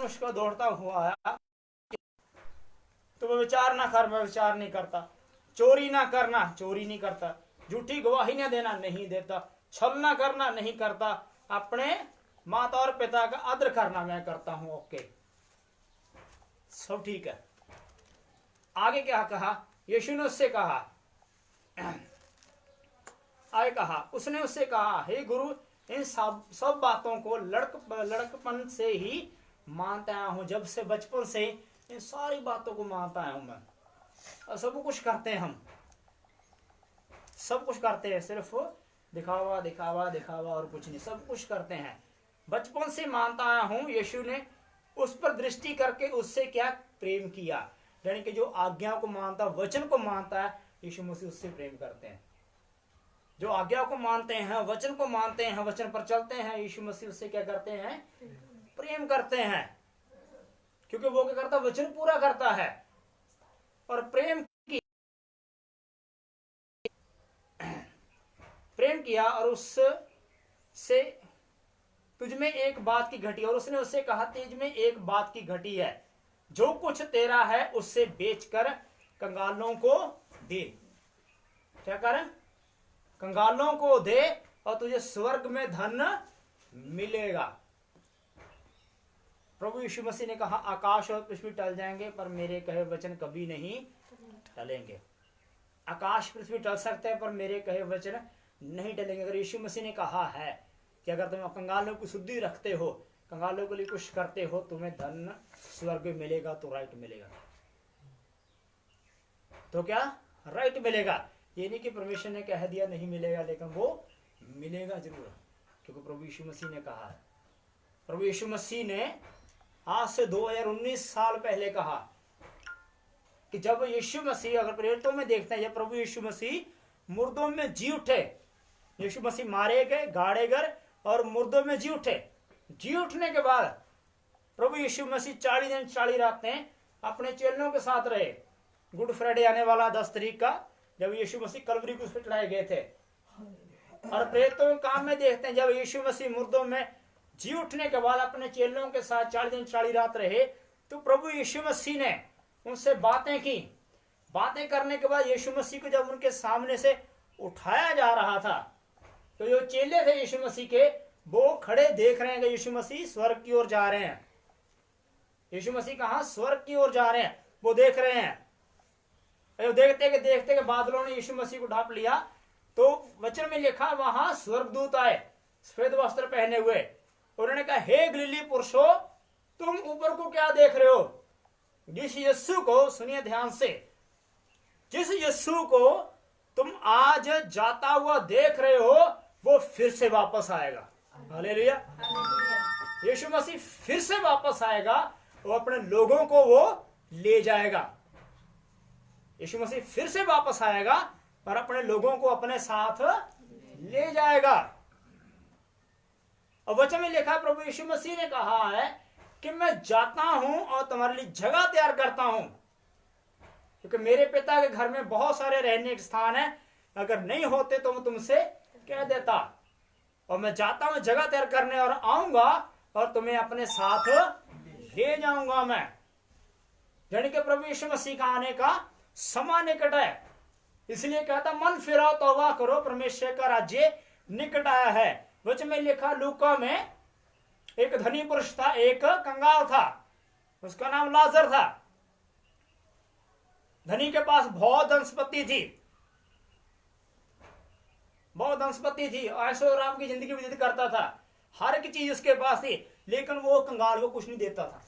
उसका दौड़ता हुआ आया, तो वह विचार ना कर, मैं विचार नहीं करता। चोरी ना करना, चोरी नहीं करता। झूठी गवाही ना देना, नहीं देता। छल ना करना, नहीं करता। अपने माता और पिता का आदर करना मैं करता हूं। ओके, सब ठीक है। आगे क्या कहा? यीशु ने उससे कहा, आगे कहा, उसने उससे कहा, हे गुरु, इन सब बातों को लड़कपन से ही मानता आया हूं। जब से बचपन से इन सारी बातों को मानता आया हूं मैं। और सब कुछ करते हैं हम, सब कुछ करते हैं, सिर्फ दिखावा दिखावा दिखावा और कुछ नहीं। सब कुछ करते हैं, बचपन से मानता आया हूं। यीशु ने उस पर दृष्टि करके उससे क्या प्रेम किया, यानी कि जो आज्ञा को मानता, वचन को मानता है, यीशु मसीह उससे प्रेम करते हैं। जो आज्ञा को मानते हैं, वचन को मानते हैं, वचन पर चलते हैं, यीशु मसीह उससे क्या करते हैं? प्रेम करते हैं। क्योंकि वो क्या करता? वचन पूरा करता है। और प्रेम किया और उससे तुझमें एक बात की घटी। और उसने उससे कहा, तुझ में एक बात की घटी है, जो कुछ तेरा है उससे बेचकर कंगालों को दे। क्या करें? कंगालों को दे और तुझे स्वर्ग में धन मिलेगा। प्रभु यीशु मसीह ने कहा, आकाश और पृथ्वी टल जाएंगे पर मेरे कहे वचन कभी नहीं टलेंगे। आकाश पृथ्वी टल सकते हैं पर मेरे कहे वचन नहीं टलेंगे। अगर यीशु मसीह ने कहा है कि अगर तुम कंगालों की शुद्धि रखते हो, कंगालों के लिए कुछ करते हो, तुम्हें धन स्वर्ग में मिलेगा, तो राइट मिलेगा। तो क्या राइट मिलेगा? ये नहीं कि परमेश्वर ने कह दिया नहीं मिलेगा, लेकिन वो मिलेगा जरूर, क्योंकि प्रभु यीशु मसीह ने कहा है। प्रभु यीशु मसीह ने आज से 2019 साल पहले कहा कि जब यीशु मसीह, अगर प्रेरितों में देखते हैं, जब प्रभु यीशु मसीह मुर्दों में जी उठे, यीशु मसीह मारे गए, गाड़े गए और मुर्दों में जी उठे। जी उठने के बाद प्रभु यीशु मसीह 40 दिन 40 रातें अपने चेलों के साथ रहे। गुड फ्राइडे आने वाला 10 तारीख का, जब यीशु मसीह कलवरी को चढ़ाए गए थे। और प्रेरितों के काम में देखते हैं, जब यीशु मसीह मुर्दों में जी उठने के बाद अपने चेलों के साथ 40 दिन 40 रात रहे, तो प्रभु यीशु मसीह ने उनसे बातें की। बातें करने के बाद यीशु मसीह को जब उनके सामने से उठाया जा रहा था, तो जो चेले थे यीशु मसीह के, वो खड़े देख रहे हैं कि यीशु मसीह स्वर्ग की ओर जा रहे हैं। यीशु मसीह कहां? स्वर्ग की ओर जा रहे हैं, वो देख रहे हैं। देखते के बादलों ने यीशु मसीह को ढांप लिया। तो वचन में लिखा, वहां स्वर्गदूत आए सफेद वस्त्र पहने हुए। उन्होंने कहा, हे गलीली पुरुषों, तुम ऊपर को क्या देख रहे हो? जिस यीशु को, सुनिए ध्यान से, जिस यीशु को तुम आज जाता हुआ देख रहे हो, वो फिर से वापस आएगा। हालेलुया। यीशु मसीह फिर से वापस आएगा, वो अपने लोगों को वो ले जाएगा। यीशु मसीह फिर से वापस आएगा और अपने लोगों को अपने साथ ले जाएगा। और वचन में लिखा, प्रभु यीशु मसीह ने कहा है कि मैं जाता हूं और तुम्हारे लिए जगह तैयार करता हूं, क्योंकि मेरे पिता के घर में बहुत सारे रहने के स्थान है। अगर नहीं होते तो मैं तुमसे कह देता। और मैं जाता हूं जगह तैयार करने, और आऊंगा और तुम्हें अपने साथ ले जाऊंगा मैं। यानी कि प्रभु यीशु मसीह का आने का समय निकट है। इसलिए कहता, मन फिराओ, तौबा करो, परमेश्वर का राज्य निकट आया है। वचन में लिखा, लूका में एक धनी पुरुष था, एक कंगाल था, उसका नाम लाजर था। धनी के पास बहुत धन संपत्ति थी, बहुत धन संपत्ति थी, ऐशो आराम की जिंदगी व्यतीत करता था, हर एक चीज उसके पास थी, लेकिन वो कंगाल को कुछ नहीं देता था।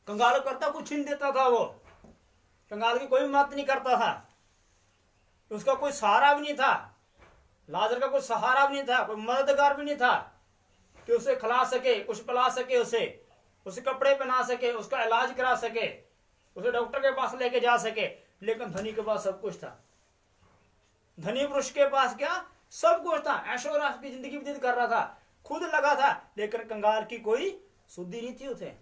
कंगाल करता कुछ नहीं देता था, वो कंगाल की कोई मदद नहीं करता था, उसका कोई सहारा भी नहीं था। लाजर का कोई सहारा भी नहीं था, कोई मददगार भी नहीं था कि उसे खिला सके, कुछ पिला सके, उसे कपड़े पहना सके, उसका इलाज करा सके, उसे डॉक्टर के पास लेके जा सके। लेकिन धनी के पास सब कुछ था। धनी पुरुष के पास क्या? सब कुछ था, ऐशोआराम की जिंदगी व्यतीत कर रहा था, खुद लगा था, लेकिन कंगाल की कोई शुद्धि नहीं थी उसे।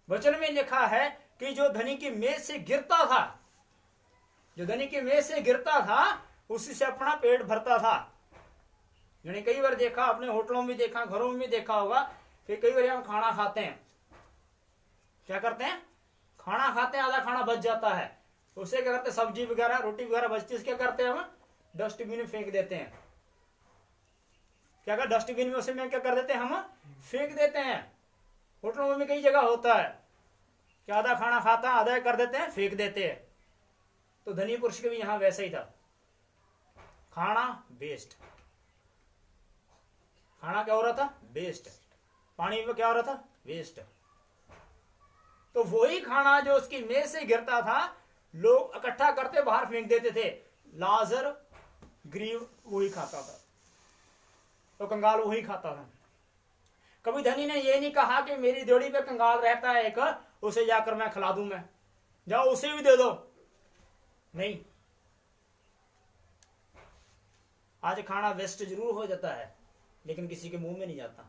वचन में लिखा है कि जो धनी की मेज से गिरता था, जो धनी की मेज से गिरता था, उसी से अपना पेट भरता था। यानी कई बार देखा, अपने होटलों में देखा, घरों में देखा होगा कि कई बार हम खाना खाते हैं, क्या करते हैं, खाना खाते हैं, आधा खाना बच जाता है, उसे क्या करते हैं, सब्जी वगैरह रोटी वगैरह बचती है, क्या करते हैं हम डस्टबिन में फेंक देते हैं। क्या कर डस्टबिन में उसे में क्या कर देते हैं, हम फेंक देते हैं। होटलों में कई जगह होता है कि आधा खाना खाता है, आधा कर देते हैं, फेंक देते हैं। तो धनी पुरुष के भी यहां वैसा ही था, खाना वेस्ट। खाना क्या हो रहा था, वेस्ट। पानी में क्या हो रहा था, वेस्ट। तो वही खाना जो उसकी मेज से गिरता था, लोग इकट्ठा करते बाहर फेंक देते थे। लाजर गरीब वही खाता था, तो कंगाल वही खाता था। कभी धनी ने ये नहीं कहा कि मेरी जोड़ी पे कंगाल रहता है एक, उसे जाकर मैं खिला दूं, मैं जाओ उसे भी दे दो, नहीं। आज खाना वेस्ट जरूर हो जाता है, लेकिन किसी के मुंह में नहीं जाता,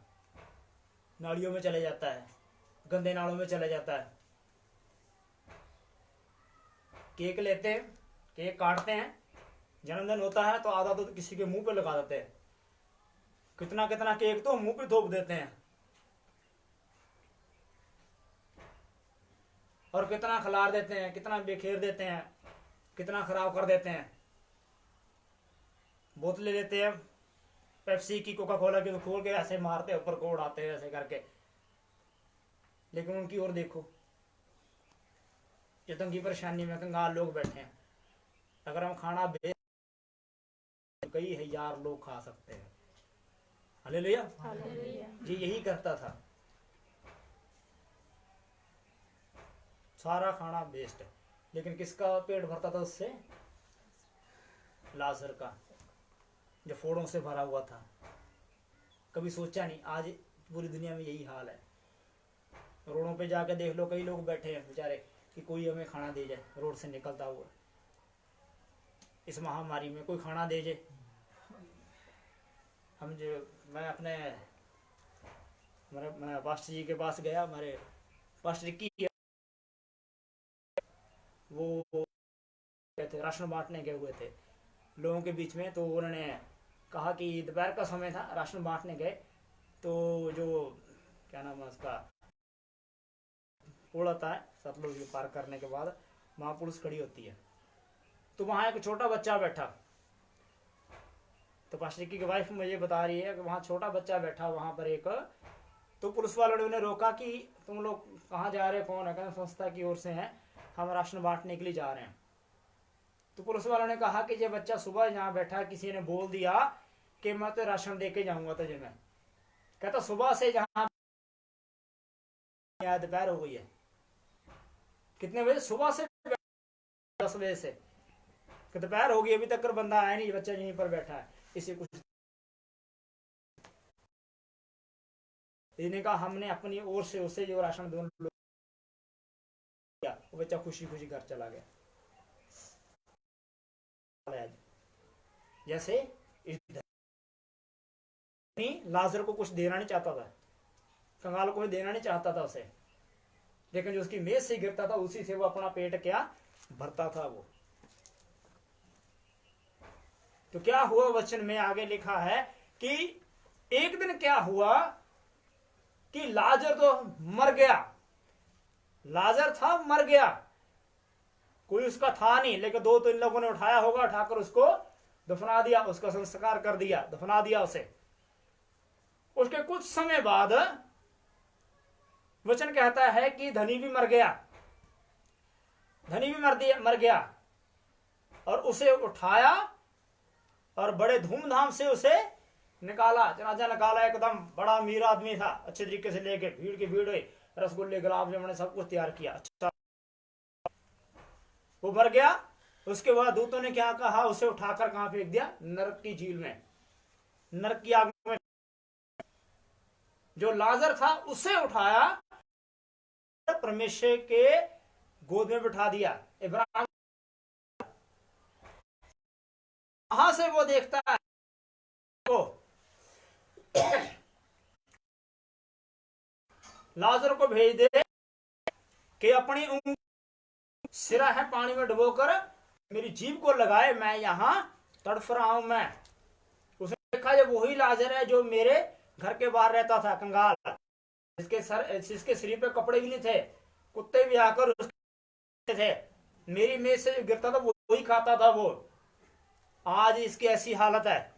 नालियों में चले जाता है, गंदे नालों में चले जाता है। केक लेते हैं, केक काटते हैं, जन्मदिन होता है तो आधा तो किसी के मुंह पे लगा देते हैं, कितना कितना केक तो मुंह पे थोप देते हैं, और कितना खिलार देते हैं, कितना बिखेर देते हैं, कितना खराब कर देते हैं। बोतलें लेते हैं पेप्सी की, कोका कोला की, तो खोल के ऐसे मारते ऊपर को उड़ाते हैं ऐसे करके, लेकिन उनकी ओर देखो, ये तंगी परेशानी में कंगाल लोग बैठे हैं। अगर हम खाना बेच, कई हजार लोग खा सकते हैं। हालेलुया। जी यही करता था, सारा खाना वेस्ट, लेकिन किसका पेट भरता था उससे, लाजर का, जो फोड़ों से भरा हुआ था। कभी सोचा नहीं, आज पूरी दुनिया में यही हाल है। रोडों पे जाके देख लो, कई लोग बैठे हैं बेचारे कि कोई हमें खाना दे जाए, रोड से निकलता हुआ इस महामारी में कोई खाना दे जाए। हम जो मैं अपने मैं पास्टर जी के पास गया, हमारे पास्टर की वो थे राशन बांटने गए हुए थे लोगों के बीच में, तो उन्होंने कहा कि दोपहर का समय था, राशन बांटने गए, तो जो क्या नाम है उसका पुल होता है सतलुज पार करने के बाद, वहां पुलिस खड़ी होती है, तो वहां एक छोटा बच्चा बैठा। तो पास्टर की वाइफ मुझे बता रही है कि वहां छोटा बच्चा बैठा वहां पर एक, तो पुलिस वालों ने उन्हें रोका कि तुम लोग कहाँ जा रहे हो, कौन है, कहना संस्था की ओर से हैं, हम राशन बांटने के लिए जा रहे हैं। तो पुलिस वालों ने कहा कि ये बच्चा सुबह यहाँ बैठा, किसी ने बोल दिया कि मैं तो राशन दे के जाऊंगा तुझे। मैं कहता सुबह से जहां दोपहर हो गई है, कितने बजे, सुबह से 10 बजे से दोपहर हो गई, अभी तक बंदा आया नहीं, बच्चा यहीं पर बैठा है। इसी कुछ कहा हमने अपनी ओर से उसे जो राशन दोनों किया, वो बच्चा खुशी खुशी घर चला गया। जैसे लाजर को कुछ देना नहीं चाहता था, कंगाल को देना नहीं चाहता था उसे, लेकिन जो उसकी मेज से गिरता था उसी से वो अपना पेट क्या भरता था वो। तो क्या हुआ, वचन में आगे लिखा है कि एक दिन क्या हुआ कि लाजर तो मर गया, लाजर था मर गया, कोई उसका था नहीं, लेकिन 2-3 लोगों ने उठाया होगा, उठाकर उसको दफना दिया, उसका संस्कार कर दिया, दफना दिया उसे। उसके कुछ समय बाद वचन कहता है कि धनी भी मर गया, धनी भी मर गया, और उसे उठाया और बड़े धूमधाम से उसे निकाला, जनाजा निकाला। एकदम बड़ा अमीर आदमी था, अच्छे तरीके से लेके भीड़ की भीड़ हुई, रसगुल्ले गुलाब जामुन सब कुछ तैयार किया। अच्छा वो मर गया। उसके बाद दूतों ने क्या कहा, उसे उठाकर कहां फेंक दिया, नरक की झील में, नरक की आग में। जो लाजर था उसे उठाया, परमेश्वर के गोद में बिठा दिया। इब्राहिम वहां से वो देखता है को लाजर को भेज दे कि अपनी उंगली सिरा है पानी में डुबोकर मेरी जीभ को लगाए, मैं यहां तड़फ रहा हूं। मैं देखा जब वही लाजर है जो मेरे घर के बाहर रहता था, कंगाल, जिसके शरीर पे कपड़े भी नहीं थे, कुत्ते भी आकर उसके थे, मेरी मेज से गिरता था वही खाता था वो। आज इसकी ऐसी हालत है,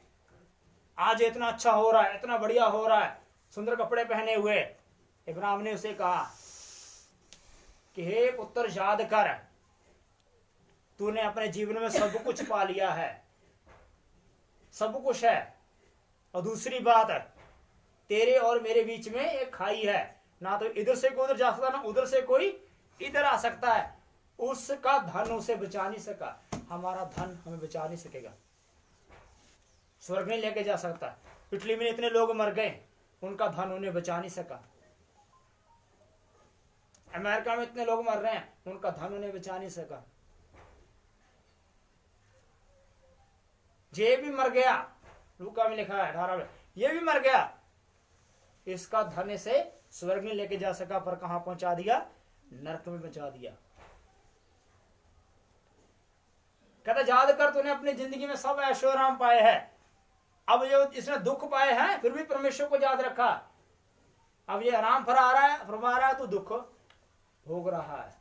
आज इतना अच्छा हो रहा है, इतना बढ़िया हो रहा है, सुंदर कपड़े पहने हुए। इब्राहिम ने उसे कहा कि हे पुत्र, याद कर, तूने अपने जीवन में सब कुछ पा लिया है, सब कुछ है, और दूसरी बात है, तेरे और मेरे बीच में एक खाई है, ना तो इधर से कोई उधर जा सकता, ना उधर से कोई इधर आ सकता है। उसका धन उसे बचा नहीं सका, हमारा धन हमें बचा नहीं सकेगा, स्वर्ग नहीं लेके जा सकता। इटली में इतने लोग मर गए, उनका धन उन्हें बचा नहीं सका। अमेरिका में इतने लोग मर रहे हैं, उनका धन उन्हें बचा नहीं सका। ये भी मर गया, लूका में लिखा है 18 में, ये भी मर गया, इसका धन से स्वर्ग में लेके जा सका, पर कहां पहुंचा दिया? नरक में पहुंचा दिया। कहता याद कर, तूने अपनी जिंदगी में सब ऐशो आराम पाए हैं, अब जो इसने दुख पाए हैं फिर भी परमेश्वर को याद रखा, अब ये आराम फरमा रहा है तो दुख भोग रहा है।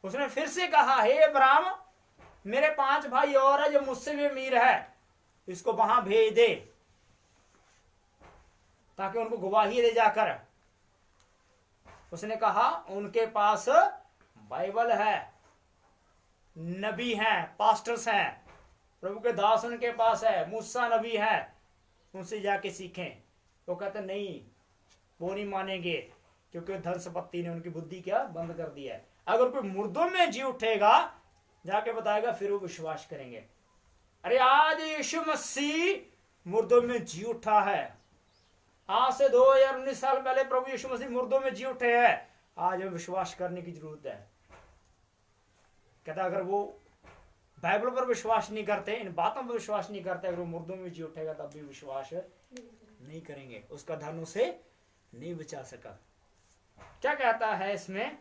उसने फिर से कहा, हे अब्राहम, मेरे 5 भाई और है जो मुझसे भी अमीर है, इसको वहां भेज दे ताकि उनको गवाही दे जाकर। उसने कहा उनके पास बाइबल है, नबी हैं, पास्टर्स हैं, प्रभु के दास उनके पास है, मूसा नबी है, उनसे जाके सीखें। वो कहते नहीं, वो नहीं मानेंगे, क्योंकि धन संपत्ति ने उनकी बुद्धि क्या बंद कर दिया है। अगर कोई मुर्दों में जी उठेगा, जाके बताएगा, फिर वो विश्वास करेंगे। अरे आज यीशु मसीह मुर्दों में जी उठा है, आज से 2019 साल पहले प्रभु यीशु मसीह मुर्दों में जी उठे हैं। आज हमें विश्वास करने की जरूरत है। कहता अगर वो बाइबल पर विश्वास नहीं करते, इन बातों पर विश्वास नहीं करते, अगर वो मुर्दों में जी उठेगा तब भी विश्वास नहीं करेंगे, उसका धन उसे नहीं बचा सका। क्या कहता है इसमें?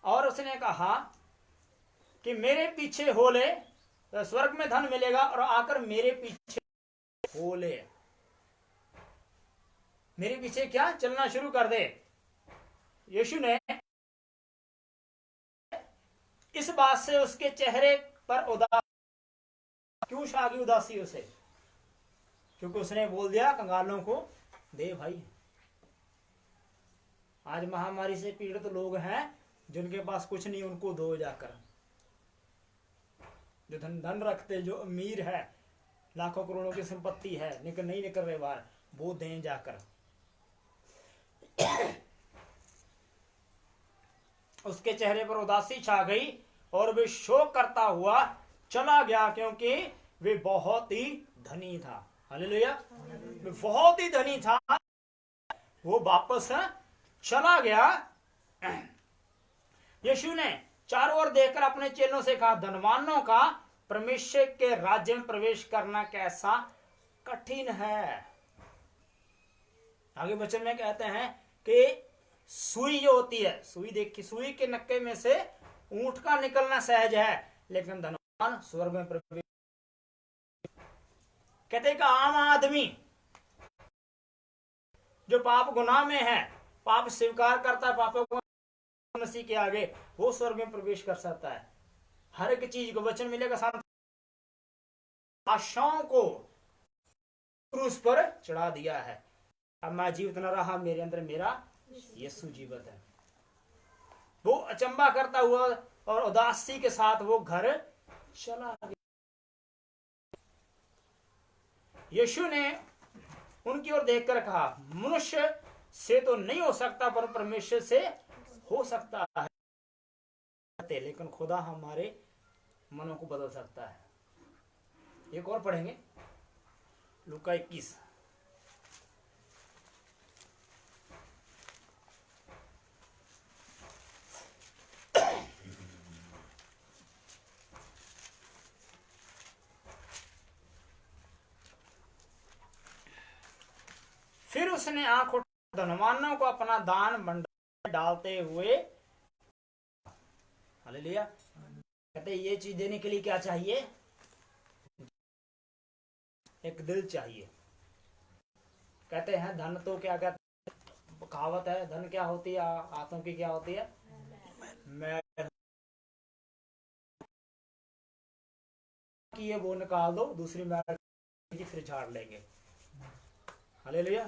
और उसने कहा कि मेरे पीछे हो ले तो स्वर्ग में धन मिलेगा, और आकर मेरे पीछे हो ले, मेरे पीछे क्या चलना शुरू कर दे। यीशु ने इस बात से उसके चेहरे पर उदासी क्यों छा गई? उदासी उसे, क्योंकि उसने बोल दिया कंगालों को दे भाई। आज महामारी से पीड़ित लोग हैं जिनके पास कुछ नहीं, उनको दो जाकर। जो धन रखते, जो अमीर है, लाखों करोड़ों की संपत्ति है, नहीं निकल रहे बाहर, वो दें जाकर। उसके चेहरे पर उदासी छा गई और वे शोक करता हुआ चला गया, क्योंकि वे बहुत ही धनी था। हालेलुया, वे बहुत ही धनी था। वो वापस चला गया। यीशु ने चारों ओर देखकर अपने चेलों से कहा, धनवानों का परमेश्वर के राज्य में प्रवेश करना कैसा कठिन है। आगे वचन में कहते हैं कि सुई जो होती है, सुई देखी, सुई के नक्के में से ऊंट का निकलना सहज है, लेकिन धनवान स्वर्ग में प्रवेश। कहते कि आम आदमी जो पाप गुनाह में है, पाप स्वीकार करता है, पापों को मसीह के आगे, वो स्वर्ग में प्रवेश कर सकता है। हर एक चीज को वचन मिलेगा, साथ आशाओं को क्रूस पर चढ़ा दिया है। अब मैं जीवित न रहा, मेरे अंदर मेरा यीशु जीवित है। वो अचंबा करता हुआ और उदासी के साथ वो घर चला गया। यीशु ने उनकी ओर देखकर कहा, मनुष्य से तो नहीं हो सकता, पर परमेश्वर से हो सकता है, लेकिन खुदा हमारे मनों को बदल सकता है। एक और पढ़ेंगे, लूका 21। फिर उसने आंख उठा धनवानों को अपना दान भंडार डालते हुए, हालेलुया, कहते ये चीज देने के लिए क्या चाहिए? एक दिल चाहिए। कहते हैं धन तो क्या कहते हैं, कहावत है, धन क्या होती है, हाथों की क्या होती है, मैल की है वो निकाल दो, दूसरी मैल की फिर झाड़ लेंगे। हालेलुया।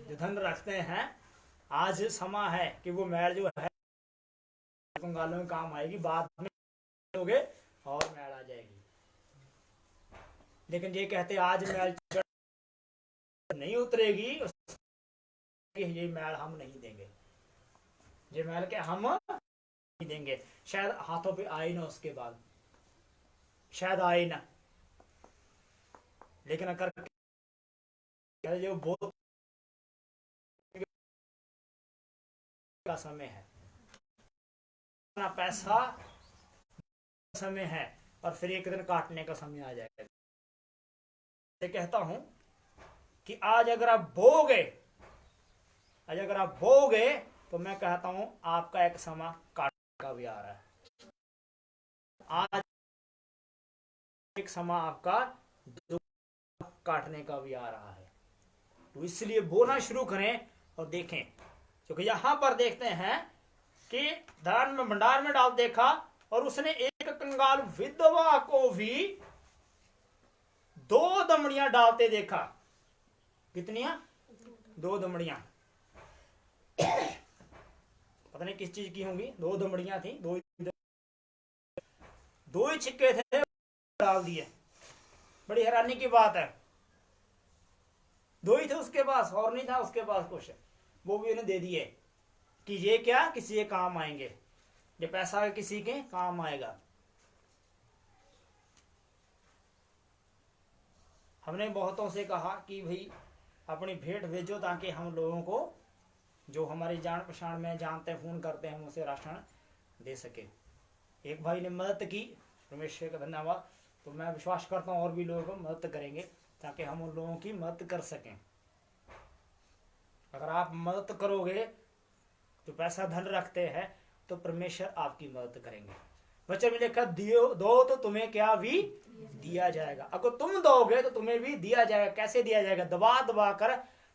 जो धन रखते हैं, आज समा है कि वो मैल जो है कंगालों में काम आएगी, बाद में लोगे और मैल आ जाएगी। लेकिन ये कहते आज मैल नहीं उतरेगी, ये मैल हम नहीं देंगे, ये मैल के हम नहीं देंगे। शायद हाथों पे आए ना, उसके बाद शायद आए ना, लेकिन अगर जो बहुत का समय है, ना पैसा समय है, और फिर एक दिन काटने का समय आ जाएगा। मैं कहता हूं कि आज अगर आप बोगे, आज अगर आप बोगे, तो मैं कहता हूं आपका एक समय काटने का भी आ रहा है। आज एक समय आपका काटने का भी आ रहा है। तो इसलिए बोना शुरू करें और देखें, क्योंकि यहां पर देखते हैं कि धान में भंडार में डाल देखा, और उसने एक कंगाल विधवा को भी 2 दमड़ियां डालते देखा। कितनियां? 2 दमड़ियां। पता नहीं किस चीज की होंगी, 2 दमड़ियां थी, 2 ही छिक्के थे, डाल दिए। बड़ी हैरानी की बात है, 2 ही थे उसके पास, और नहीं था उसके पास कुछ, वो भी उन्हें दे दिए कि ये क्या किसी के काम आएंगे, ये पैसा किसी के काम आएगा। हमने बहुतों से कहा कि भाई अपनी भेंट भेजो, ताकि हम लोगों को जो हमारी जान पहचान में जानते हैं, फोन करते हैं, हम उसे राशन दे सके। एक भाई ने मदद की, परमेश्वर का धन्यवाद। तो मैं विश्वास करता हूँ और भी लोग मदद करेंगे, ताकि हम उन लोगों की मदद कर सकें। अगर आप मदद करोगे, जो पैसा धन रखते हैं, तो परमेश्वर आपकी मदद करेंगे। वचन में लिखा, दो तो तुम्हें क्या भी दिया जाएगा। अगर तुम दोगे तो तुम्हें भी दिया जाएगा। कैसे दिया जाएगा? दबा दबा कर,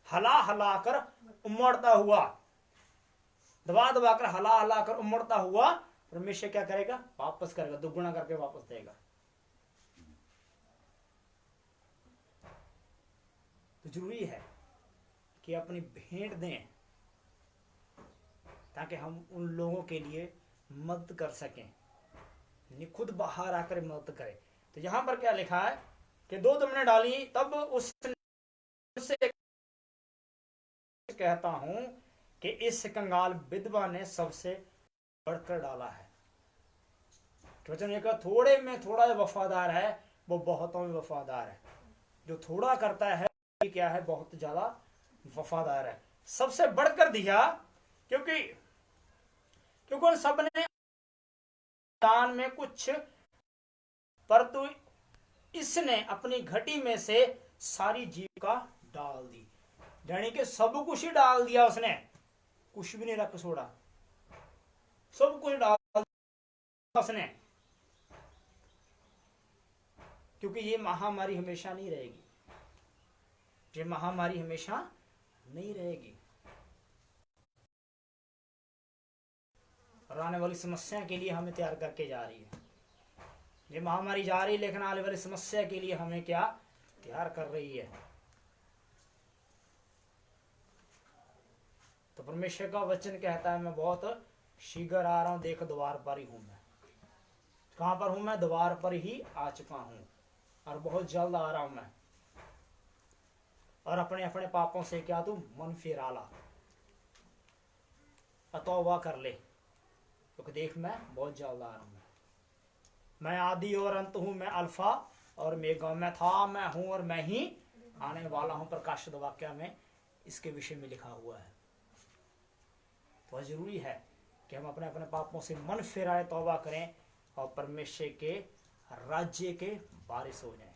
हला हला कर, उमड़ता हुआ, दबा दबा कर, हला हला कर, उमड़ता हुआ परमेश्वर क्या करेगा? वापस करेगा, दुगुना करके वापस देगा। तो जरूरी है कि अपनी भेंट दें, ताकि हम उन लोगों के लिए मदद कर सकें, खुद बाहर आकर मदद करें। तो यहां पर क्या लिखा है कि 2 दमड़ियां डाली, तब उससे कहता हूं कि इस कंगाल विधवा ने सबसे बढ़कर डाला है। वचन ये कहा, थोड़े में थोड़ा वफादार है, वो बहुतों में वफादार है। जो थोड़ा करता है क्या है, बहुत ज्यादा वफादार है। सबसे बढ़कर दिया, क्योंकि उन सब ने दान में कुछ, परंतु इसने अपनी घटी में से सारी जीविका डाल दी। यानी कि सब कुछ ही डाल दिया उसने, कुछ भी नहीं रख छोड़ा, सब कुछ डाल दिया उसने। क्योंकि ये महामारी हमेशा नहीं रहेगी, ये महामारी हमेशा नहीं रहेगी। और आने वाली समस्या के लिए हमें तैयार करके जा रही है। ये महामारी जा रही है, लेकिन आने वाली समस्या के लिए हमें क्या तैयार कर रही है। तो परमेश्वर का वचन कहता है, मैं बहुत शीघ्र आ रहा हूं, देख द्वार पर ही हूं मैं। कहां पर हूं मैं? द्वार पर ही आ चुका हूं, और बहुत जल्द आ रहा हूं मैं। और अपने अपने पापों से क्या तू मन फिरा ला, तौबा कर ले, क्योंकि देख मैं बहुत जल्द आ रहा हूं। मैं आदि और अंत हूं, मैं अल्फा और मेगा, मैं था, मैं हूं और मैं ही आने वाला हूं। प्रकाशित वाक्य में इसके विषय में लिखा हुआ है। तो जरूरी है कि हम अपने अपने पापों से मन फिराए, तौबा करें, और परमेश्वर के राज्य के वारिस हो जाएं।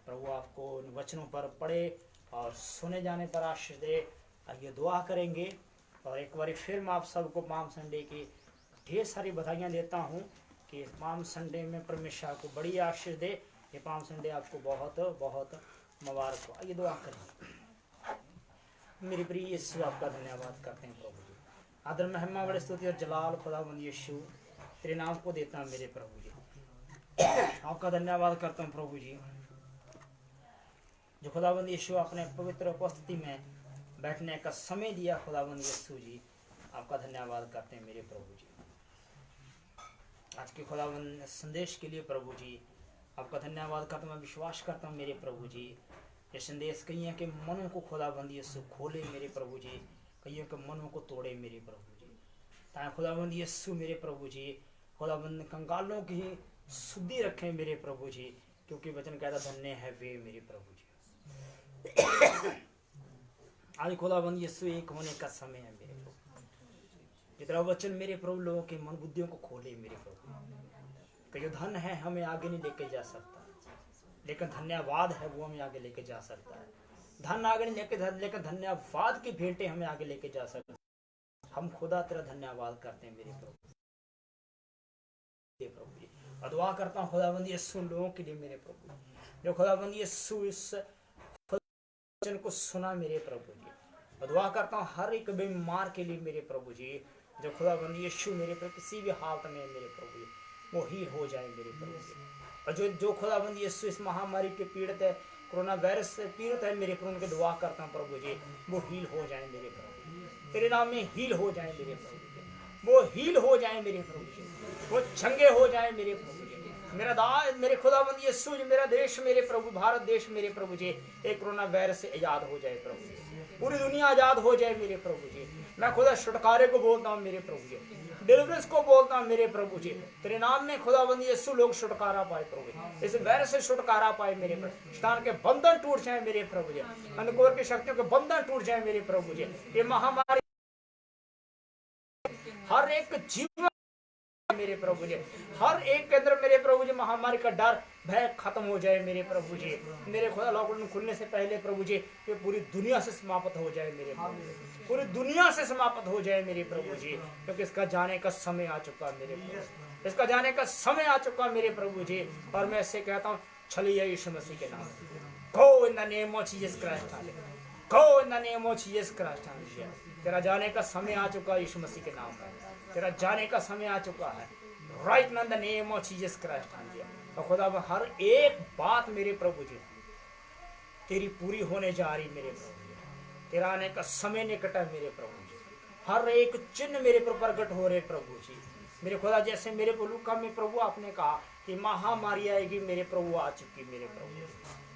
प्रभु आपको उन वचनों पर पढ़े और सुने जाने पर आशीष दे। आइए दुआ करेंगे। और एक बार फिर मैं आप सबको पाम संडे की ढेर सारी बधाइयाँ देता हूँ कि पाम संडे में परमेश्वर को बड़ी आशीष दे। ये पाम संडे आपको बहुत बहुत मुबारक हो। आइए दुआ करें। मेरे प्रिय यीशु आपका धन्यवाद करते हैं प्रभु जी। आदर महिमा बड़े स्तुति और जलाल खुदावंद यीशु तेरे नाम को देता हूँ मेरे प्रभु जी। आपका धन्यवाद करता हूँ प्रभु जी, जो खुदावंद यीशु अपने पवित्र उपस्थिति में बैठने का समय दिया। खुदावंद यीशु जी आपका धन्यवाद करते हैं मेरे प्रभु जी। आज के खुदावंद संदेश के लिए प्रभु जी आपका धन्यवाद करता हूँ। मैं विश्वास करता हूँ मेरे प्रभु जी, ये संदेश कईयों के मनों को खुदावंद यीशु खोले मेरे प्रभु जी, कईयों के मनों को तोड़े मेरे प्रभु जी। ताकि खुदावंद यीशु मेरे प्रभु जी खुदावंद कंगालों की शुद्धि रखें मेरे प्रभु जी, क्योंकि वचन कहता धन्य है वे मेरे प्रभु जी। आज खुदावंद यीशु एक होने का समय है मेरे प्रभु। जितना वचन मेरे प्रभु लोगों के मन बुद्धियों को खोले मेरे प्रभु। कि जो धन है हमें आगे नहीं लेके जा सकता, लेकिन धन्यवाद है वो हमें आगे लेके जा सकता है। धन आगे नहीं लेके, लेकिन धन्यवाद की भेंटें हमें आगे लेके जा सकते हैं। हम खुदा तेरा धन्यवाद करते हैं मेरे प्रभु जी। और दुआ करता हूँ खुदावंद यीशु लोगों के लिए मेरे प्रभु, जो खुदावंद यीशु इस वचन को सुना मेरे प्रभु जी। और दुआ करता हूँ हर एक बीमार के लिए मेरे प्रभु जी, जो खुदावंद यीशु मेरे प्रभु किसी भी हालत में मेरे प्रभु जी वो हील हो जाए मेरे प्रभु जी। और जो खुदावंद यीशु इस महामारी के पीड़ित है, कोरोना वायरस से पीड़ित है मेरे प्रभु, उनके दुआ करता हूँ प्रभु जी वो हील हो जाए मेरे प्रभु। तेरे नाम में हील हो जाए मेरे प्रभु जी, वो हील हो जाए मेरे प्रभु जी, वो चंगे हो जाए मेरे प्रभु जी। मेरे खुदावंद यीशु मेरा देश मेरे प्रभु, भारत देश मेरे प्रभु जी एक कोरोना वायरस से आजाद हो जाए प्रभु जी। पूरी दुनिया आजाद हो जाए मेरे प्रभु जी। मैं खुदा छुटकारे को बोलता हूँ मेरे प्रभु जी, डिलीवरेंस को बोलता हूँ मेरे प्रभु जी। तेरे नाम में खुदावंद यीशु लोग छुटकारा पाए प्रभु, इस वायरस से छुटकारा पाए मेरे प्रभु। शैतान के बंधन टूट जाए मेरे प्रभु जी, अंधकार की शक्तियों के बंधन टूट जाए मेरे प्रभु जी। ये महामारी हर एक जीवन मेरे प्रभु जी, हर एक के अंदर मेरे प्रभु जी महामारी का डर भय खत्म हो जाए मेरे प्रभु जी। मेरे खुदा लॉकडाउन खुलने से पहले प्रभु जी ये पूरी दुनिया से समाप्त हो जाए मेरे प्रभु जी, पूरी दुनिया से समाप्त हो जाए मेरे प्रभु जी, क्योंकि इसका जाने का समय आ चुका मेरे प्रभु, इसका जाने का समय आ चुका मेरे प्रभु जी। और मैं इससे कहता हूँ चलिए यीशु मसीह के नाम, go in the name of Jesus Christ, go in the name of Jesus Christ. तेरा जाने का समय आ चुका यीशु मसीह के नाम में, तेरा जाने का समय आ चुका है right in the name of Jesus Christ. और खुदा हर एक बात मेरे प्रभु जी तेरी पूरी होने जा रही मेरे प्रभु जी। तेरा आने का समय निकट है मेरे प्रभु जी। हर एक चिन्ह मेरे पर प्रकट हो रहे प्रभु जी मेरे खुदा। जैसे मेरे लूका में प्रभु आपने कहा कि महामारी आएगी मेरे प्रभु, आ चुकी मेरे प्रभु।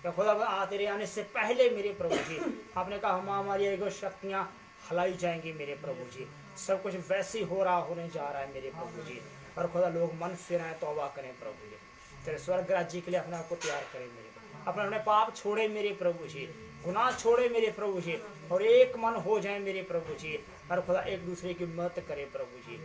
क्या खुदा तेरे आने से पहले मेरे प्रभु जी आपने कहा महामारी आएगी, शक्तियाँ हलाई जाएंगी मेरे प्रभु जी। सब कुछ वैसे ही होने जा रहा है मेरे प्रभु जी। और खुदा लोग मन फिराएं, तौबा करें प्रभु जी, तेरे स्वर्ग राज्य के लिए अपने आप को तैयार करें मेरे, अपने पाप छोड़े मेरे प्रभु जी, गुनाह छोड़े मेरे प्रभु जी, और एक मन हो जाए मेरे प्रभु जी। और खुदा एक दूसरे की मदद करे प्रभु जी।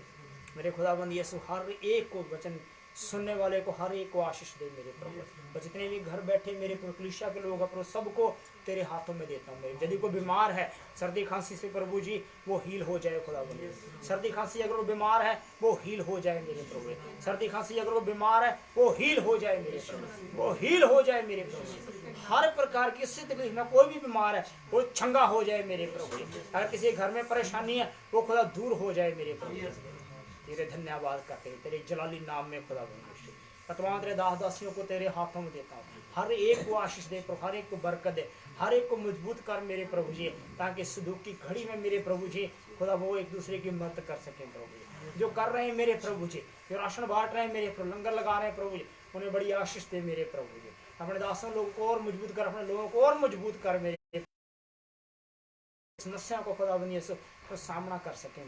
मेरे खुदाबंद यीशु हर एक को वचन सुनने वाले को हर एक को आशीष दे मेरे प्रभु। और जितने भी घर बैठे मेरे प्रभु कलीसिया के लोग प्रभु सबको तेरे हाथों में देता हूँ मेरे। यदि कोई बीमार है सर्दी खांसी से प्रभु जी वो हील हो जाए खुदाबंद। सर्दी खांसी अगर वो बीमार है वो हील हो जाए मेरे प्रभु। सर्दी खांसी अगर वो बीमार है वो हील हो जाए मेरे प्रभु, वो हील हो जाए मेरे प्रभु। हर प्रकार की किसी तकलीफ में कोई भी बीमार है वो चंगा हो जाए मेरे प्रभु। अगर किसी घर में परेशानी है वो खुदा दूर हो जाए मेरे प्रभु। तेरे धन्यवाद करते हैं तेरे जलाली नाम में खुदा तमाम तेरे दास दासियों को तेरे हाथों में देता हूँ। हर एक को आशीष दे प्रभु, हर एक को बरकत दे, हर एक को मजबूत कर मेरे प्रभु जी, ताकि इस दुख की घड़ी में मेरे प्रभु जी खुदा वो एक दूसरे की मदद कर सकें प्रभु जी। जो कर रहे हैं मेरे प्रभु जी, जो राशन बांट रहे हैं मेरे प्रभु, लंगर लगा रहे हैं प्रभु जी, उन्हें बड़ी आशीष दे मेरे प्रभु जी। अपने दासों लोगों को और मजबूत कर, अपने लोगों को और मजबूत कर मेरे समस्या को खुदाबंद यीशु तो सामना कर सके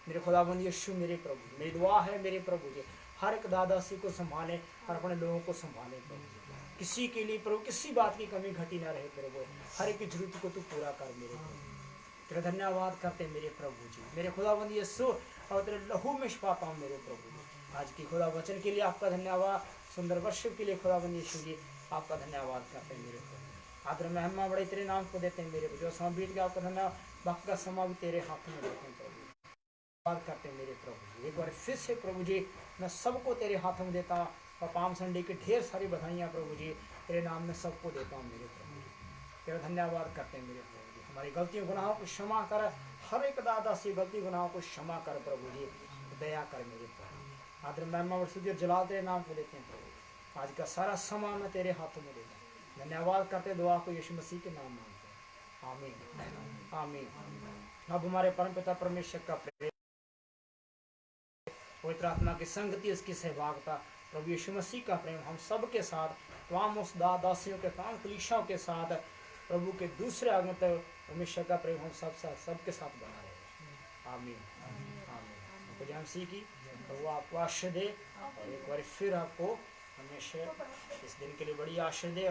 मेरे खुदाबंद यीशु मेरे प्रभु। मेरी दुआ है मेरे प्रभु जी हर एक दादासी को संभाले और अपने लोगों को संभाले प्रभु। किसी के लिए प्रभु किसी बात की कमी घटी ना रहे प्रभु, हर एक की जरूरत को तू पूरा कर मेरे प्रभु। तेरा धन्यवाद करते मेरे प्रभु जी, मेरे खुदाबंद यीशु और तेरे लहू में छुपाता हूँ मेरे प्रभु जी। आज की खुदा वचन के लिए आपका धन्यवाद, सुंदर वर्षिप के लिए खुदाबंद यीशु जी आपका धन्यवाद करते हैं मेरे प्रभु। आदर महिमा बड़े तेरे नाम को देते हैं मेरे प्रभु। जो समय बीत गया आपका धन्यवाद, बाकी का समय भी तेरे हाथों में देते हैं प्रभु। बात करते हैं मेरे प्रभु। एक बार फिर से प्रभु जी मैं सबको तेरे हाथों में देता हूँ और पाम संडे की ढेर सारी बधाइयाँ प्रभु जी तेरे नाम में सबको देता हूँ मेरे प्रभु जी। तेरा धन्यवाद करते हैं मेरे प्रभु जी। हमारी गलतियों गुनाहों को क्षमा कर, हर एक दादा से गलती गुनाहों को क्षमा कर प्रभु जी, दया कर मेरे प्रभु। आदर महिमा और स्तुति और जलाल तेरे नाम को देते हैं प्रभु। आज का सारा सामान मैं तेरे हाथों में देता हूँ। धन्यवाद करते दुआ को यीशु मसीह के नाम मांगते हैं, आमीन आमीन। अब हमारे परमपिता परमेश्वर का प्रेम, पवित्र आत्मा की संगति, उसकी सहभागिता, प्रभु यीशु मसीह का प्रेम हम सब के साथ, तमाम उस दासियों के, तमाम कलीसियाओं के साथ, प्रभु के दूसरे आगमन तक परमेश्वर का प्रेम हम सबके साथ बना रहे। आमीन आमीन। तो जय मसीह की। प्रभु आपको आशीष दे और एक बार फिर आपको हमेशा इस दिन के लिए बड़ी आशीष दे।